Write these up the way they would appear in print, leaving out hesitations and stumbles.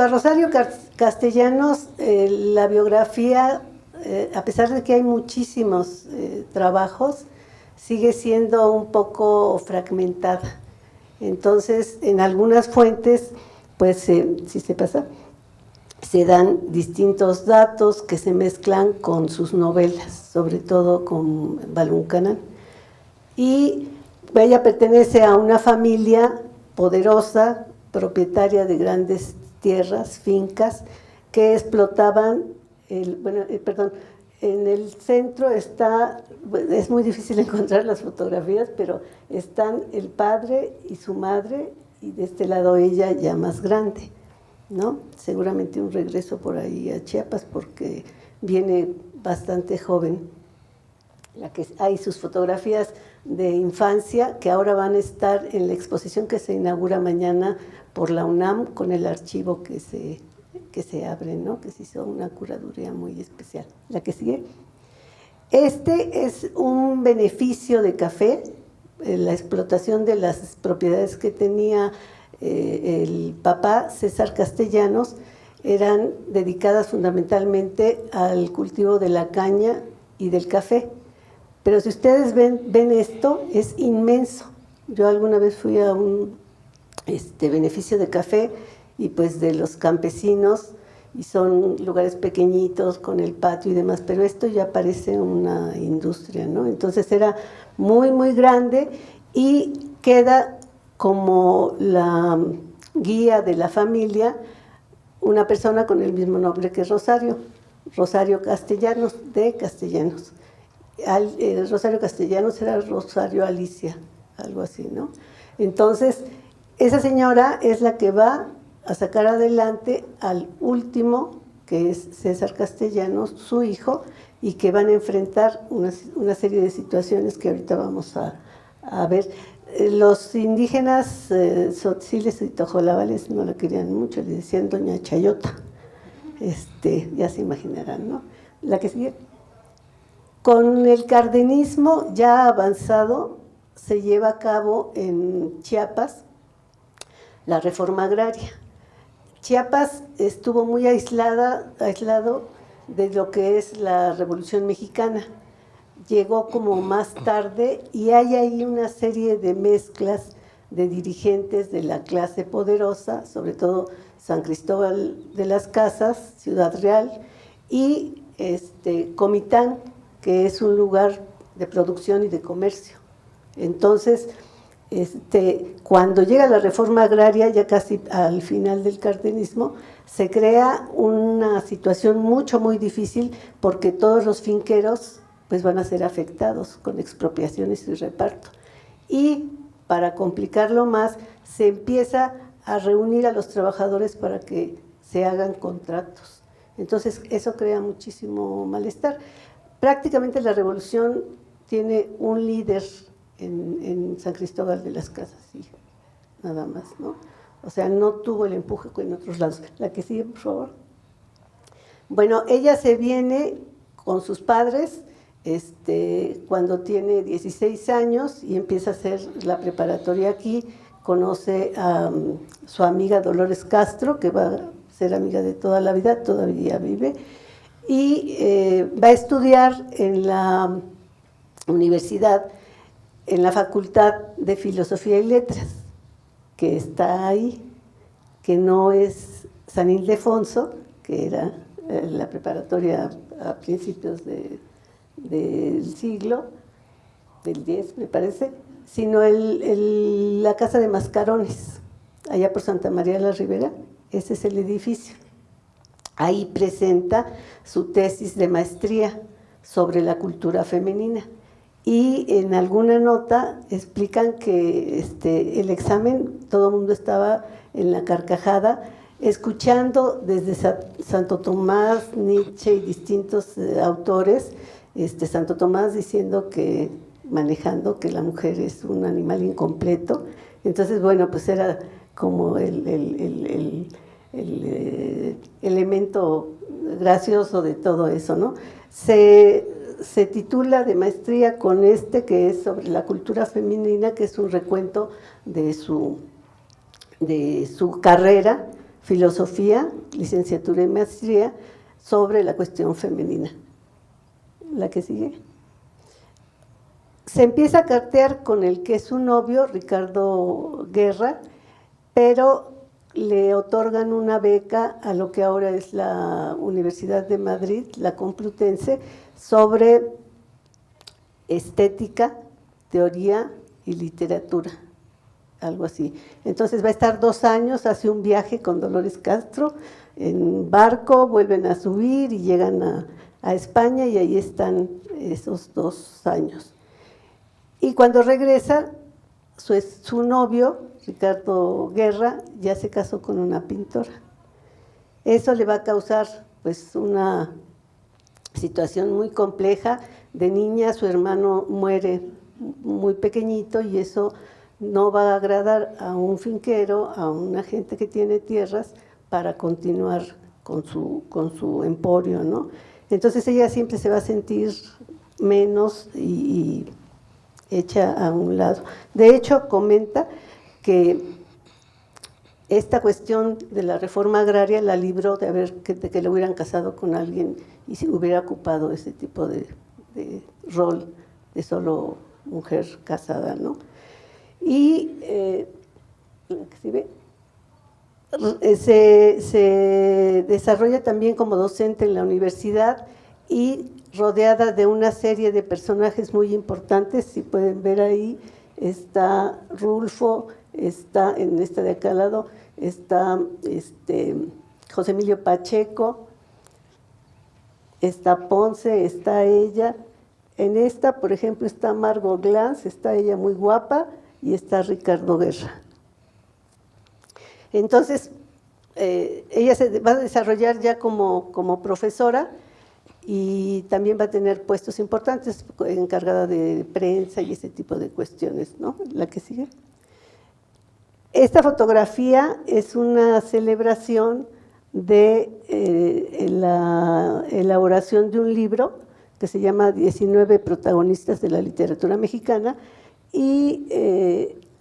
respecto a Rosario Castellanos, la biografía, a pesar de que hay muchísimos trabajos, sigue siendo un poco fragmentada. Entonces, en algunas fuentes, pues, si se pasa, se dan distintos datos que se mezclan con sus novelas, sobre todo con Baluncanán. Y ella pertenece a una familia poderosa, propietaria de grandes tierras, fincas, que explotaban, en el centro está, es muy difícil encontrar las fotografías, pero están el padre y su madre, y de este lado ella ya más grande, ¿no? Seguramente un regreso por ahí a Chiapas, porque viene bastante joven. Hay sus fotografías de infancia que ahora van a estar en la exposición que se inaugura mañana por la UNAM con el archivo que se abre, ¿no? Que se hizo una curaduría muy especial. La que sigue. Este es un beneficio de café, la explotación de las propiedades que tenía el papá César Castellanos, eran dedicadas fundamentalmente al cultivo de la caña y del café. Pero si ustedes ven esto, es inmenso. Yo alguna vez fui a un beneficio de café y pues de los campesinos, y son lugares pequeñitos con el patio y demás, pero esto ya parece una industria, ¿no? Entonces era muy, muy grande y queda como la guía de la familia una persona con el mismo nombre que Rosario Castellanos, de Castellanos. Rosario Castellanos era Rosario Alicia, algo así, ¿no? Entonces, esa señora es la que va a sacar adelante al último, que es César Castellanos, su hijo, y que van a enfrentar una serie de situaciones que ahorita vamos a ver. Los indígenas tzotziles y tojolabales no la querían mucho, le decían Doña Chayota. Ya se imaginarán, ¿no? La que sigue. Con el cardenismo ya avanzado, se lleva a cabo en Chiapas la reforma agraria. Chiapas estuvo muy aislado de lo que es la Revolución Mexicana. Llegó como más tarde y hay ahí una serie de mezclas de dirigentes de la clase poderosa, sobre todo San Cristóbal de las Casas, Ciudad Real, y Comitán, que es un lugar de producción y de comercio. Entonces, cuando llega la reforma agraria, ya casi al final del cardenismo, se crea una situación muy difícil, porque todos los finqueros pues van a ser afectados con expropiaciones y reparto. Y para complicarlo más, se empieza a reunir a los trabajadores para que se hagan contratos. Entonces, eso crea muchísimo malestar. Prácticamente la revolución tiene un líder en San Cristóbal de las Casas, sí, nada más, ¿no? O sea, no tuvo el empuje en otros lados. La que sigue, por favor. Bueno, ella se viene con sus padres cuando tiene 16 años y empieza a hacer la preparatoria aquí. Conoce a su amiga Dolores Castro, que va a ser amiga de toda la vida, todavía vive, y va a estudiar en la universidad, en la Facultad de Filosofía y Letras, que está ahí, que no es San Ildefonso, que era la preparatoria a principios del siglo, del 10 me parece, sino la Casa de Mascarones, allá por Santa María la Ribera. Ese es el edificio. Ahí presenta su tesis de maestría sobre la cultura femenina. Y en alguna nota explican que el examen, todo el mundo estaba en la carcajada, escuchando desde Santo Tomás, Nietzsche y distintos autores, Santo Tomás diciendo manejando que la mujer es un animal incompleto. Entonces, bueno, pues era como el elemento gracioso de todo eso, ¿no? Se titula de maestría con que es sobre la cultura femenina, que es un recuento de su carrera filosofía, licenciatura y maestría sobre la cuestión femenina. La que sigue. Se empieza a cartear con el que es su novio, Ricardo Guerra, pero le otorgan una beca a lo que ahora es la Universidad de Madrid, la Complutense, sobre estética, teoría y literatura, algo así. Entonces va a estar 2 años, hace un viaje con Dolores Castro en barco, vuelven a subir y llegan a España y ahí están esos 2 años. Y cuando regresa, su novio, Ricardo Guerra, ya se casó con una pintora. Eso le va a causar pues una situación muy compleja. De niña su hermano muere muy pequeñito y eso no va a agradar a un finquero, a una gente que tiene tierras para continuar con su emporio, ¿no? Entonces ella siempre se va a sentir menos y hecha a un lado. De hecho, comenta que esta cuestión de la reforma agraria la libró de que le hubieran casado con alguien y se hubiera ocupado ese tipo de rol de solo mujer casada, ¿no? Y se desarrolla también como docente en la universidad y rodeada de una serie de personajes muy importantes. Si pueden ver ahí, está Rulfo, está en esta de acá al lado, está José Emilio Pacheco, está Ponce, está ella. En esta, por ejemplo, está Margot Glantz, está ella muy guapa, y está Ricardo Guerra. Entonces, ella se va a desarrollar ya como profesora y también va a tener puestos importantes, encargada de prensa y ese tipo de cuestiones, ¿no? La que sigue. Esta fotografía es una celebración de la elaboración de un libro que se llama 19 protagonistas de la literatura mexicana, y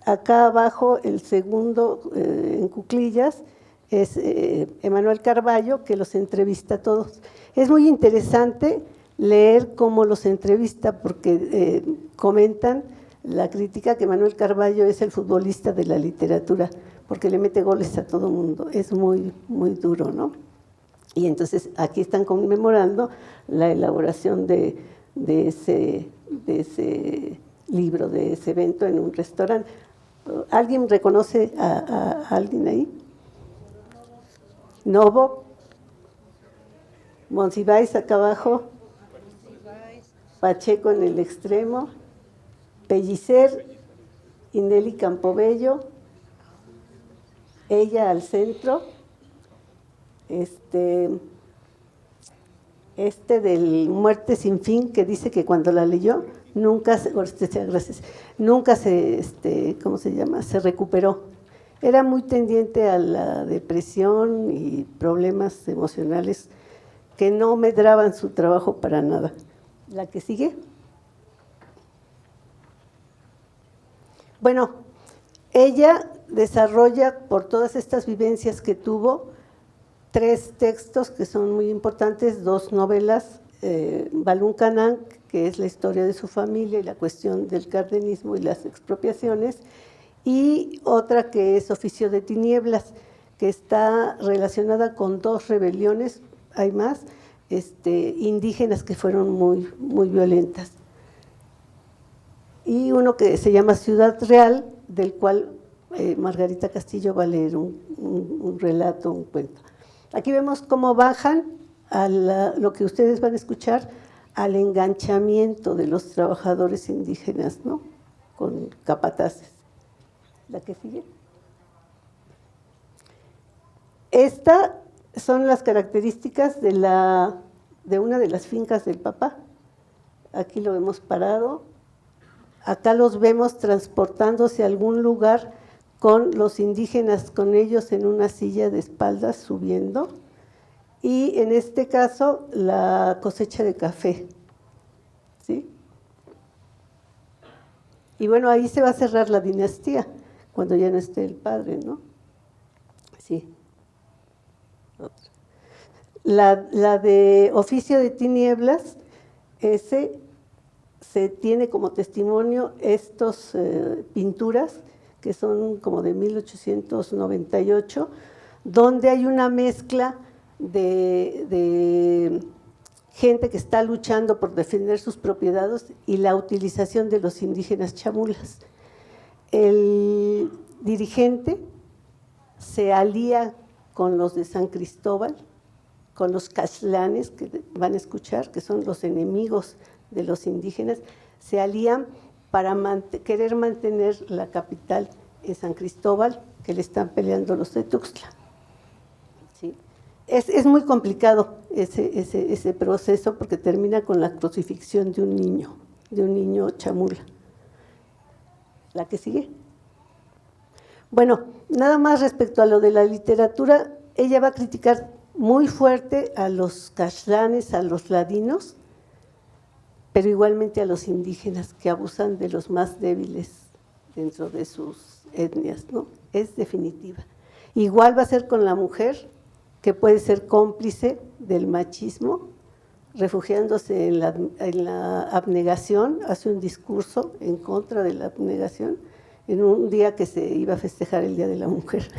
acá abajo, el segundo, en cuclillas, es Emanuel Carballo, que los entrevista a todos. Es muy interesante leer cómo los entrevista, porque comentan la crítica que Emanuel Carballo es el futbolista de la literatura, porque le mete goles a todo mundo. Es muy, muy duro, ¿no? Y entonces aquí están conmemorando la elaboración de ese libro, de ese evento en un restaurante. ¿Alguien reconoce a alguien ahí? Novo, Monsiváis acá abajo, Pacheco en el extremo, Pellicer y Nelly Campobello, ella al centro, del Muerte sin fin, que dice que cuando la leyó nunca se, gracias, nunca se, ¿cómo se llama? Se recuperó. Era muy tendiente a la depresión y problemas emocionales que no medraban su trabajo para nada. ¿La que sigue? Bueno, ella desarrolla, por todas estas vivencias que tuvo, 3 textos que son muy importantes, 2 novelas, Balún Canán, que es la historia de su familia y la cuestión del cardenismo y las expropiaciones, y otra que es Oficio de Tinieblas, que está relacionada con 2 rebeliones, hay más, indígenas que fueron muy, muy violentas. Y uno que se llama Ciudad Real, del cual Margarita Castillo va a leer un relato, un cuento. Aquí vemos cómo bajan a lo que ustedes van a escuchar, al enganchamiento de los trabajadores indígenas, ¿no? Con capataces. ¿La que sigue? Estas son las características de una de las fincas del papá. Aquí lo vemos parado. Acá los vemos transportándose a algún lugar con los indígenas, con ellos en una silla de espaldas subiendo, y en este caso la cosecha de café, ¿sí? Y bueno, ahí se va a cerrar la dinastía, cuando ya no esté el padre, ¿no? Sí. otra. La de Oficio de Tinieblas, ese se tiene como testimonio estos pinturas que son como de 1898, donde hay una mezcla de gente que está luchando por defender sus propiedades y la utilización de los indígenas chamulas. El dirigente se alía con los de San Cristóbal, con los caxlanes, que van a escuchar, que son los enemigos de los indígenas, se alían para querer mantener la capital en San Cristóbal, que le están peleando los de Tuxtla. ¿Sí? Es muy complicado ese proceso porque termina con la crucifixión de un niño chamula. ¿La que sigue? Bueno, nada más respecto a lo de la literatura, ella va a criticar muy fuerte a los caxlanes, a los ladinos, pero igualmente a los indígenas que abusan de los más débiles dentro de sus etnias, ¿no? Es definitiva. Igual va a ser con la mujer, que puede ser cómplice del machismo, refugiándose en la abnegación, hace un discurso en contra de la abnegación, en un día que se iba a festejar el Día de la Mujer.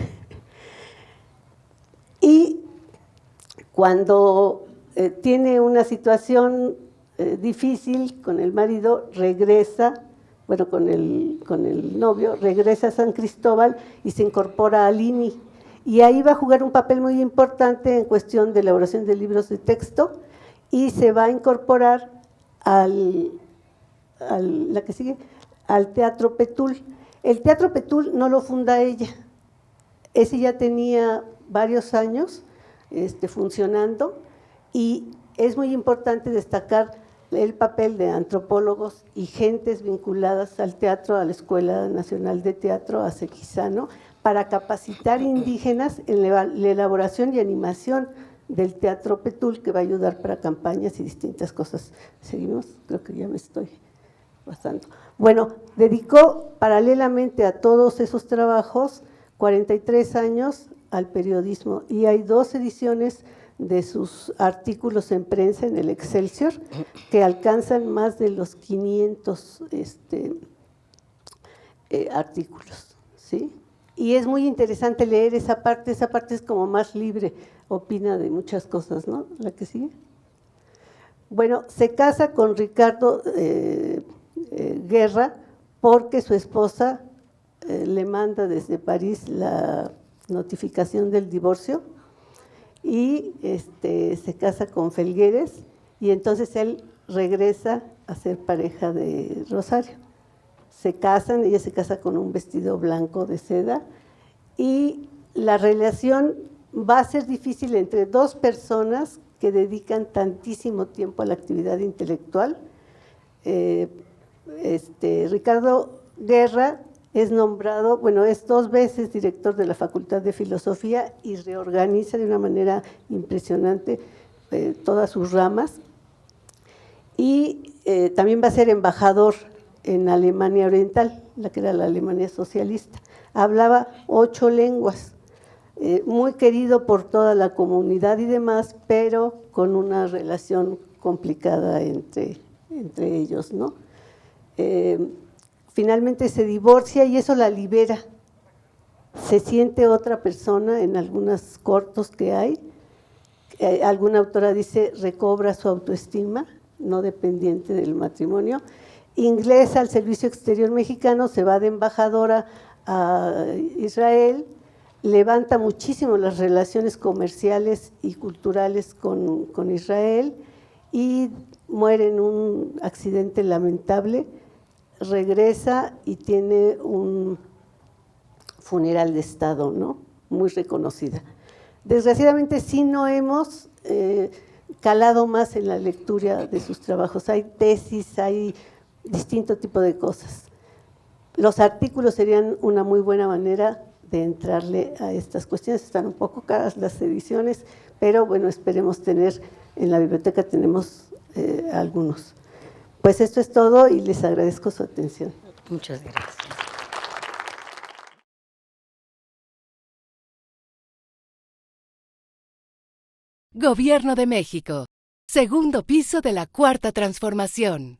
Y cuando tiene una situación difícil con el marido, regresa, bueno, con el novio, regresa a San Cristóbal y se incorpora a Lini. Y ahí va a jugar un papel muy importante en cuestión de elaboración de libros de texto y se va a incorporar la que sigue, al Teatro Petul. El Teatro Petul no lo funda ella, ese ya tenía varios años funcionando y es muy importante destacar el papel de antropólogos y gentes vinculadas al teatro, a la Escuela Nacional de Teatro, a Sequizano, para capacitar indígenas en la elaboración y animación del Teatro Petul, que va a ayudar para campañas y distintas cosas. ¿Seguimos? Creo que ya me estoy pasando. Bueno, dedicó paralelamente a todos esos trabajos 43 años al periodismo y hay 2 ediciones de sus artículos en prensa en el Excelsior que alcanzan más de los 500 artículos, ¿sí? Y es muy interesante leer esa parte es como más libre, opina de muchas cosas, ¿no? La que sigue. Bueno, se casa con Ricardo Guerra porque su esposa le manda desde París la notificación del divorcio y se casa con Felgueres y entonces él regresa a ser pareja de Rosario. Se casan, ella se casa con un vestido blanco de seda y la relación va a ser difícil entre 2 personas que dedican tantísimo tiempo a la actividad intelectual. Ricardo Guerra es nombrado, bueno, es 2 veces director de la Facultad de Filosofía y reorganiza de una manera impresionante todas sus ramas. Y también va a ser embajador en Alemania Oriental, la que era la Alemania socialista. Hablaba 8 lenguas, muy querido por toda la comunidad y demás, pero con una relación complicada entre ellos, ¿no? Finalmente se divorcia y eso la libera. Se siente otra persona en algunos cortos que hay. Alguna autora dice, recobra su autoestima, no dependiente del matrimonio. Ingresa al Servicio Exterior Mexicano, se va de embajadora a Israel, levanta muchísimo las relaciones comerciales y culturales con Israel y muere en un accidente lamentable. Regresa y tiene un funeral de Estado, ¿no? Muy reconocida. Desgraciadamente sí no hemos calado más en la lectura de sus trabajos. Hay tesis, hay distinto tipo de cosas. Los artículos serían una muy buena manera de entrarle a estas cuestiones. Están un poco caras las ediciones, pero bueno, esperemos tener, en la biblioteca tenemos algunos. Pues esto es todo y les agradezco su atención. Muchas gracias. Gobierno de México. Segundo piso de la Cuarta Transformación.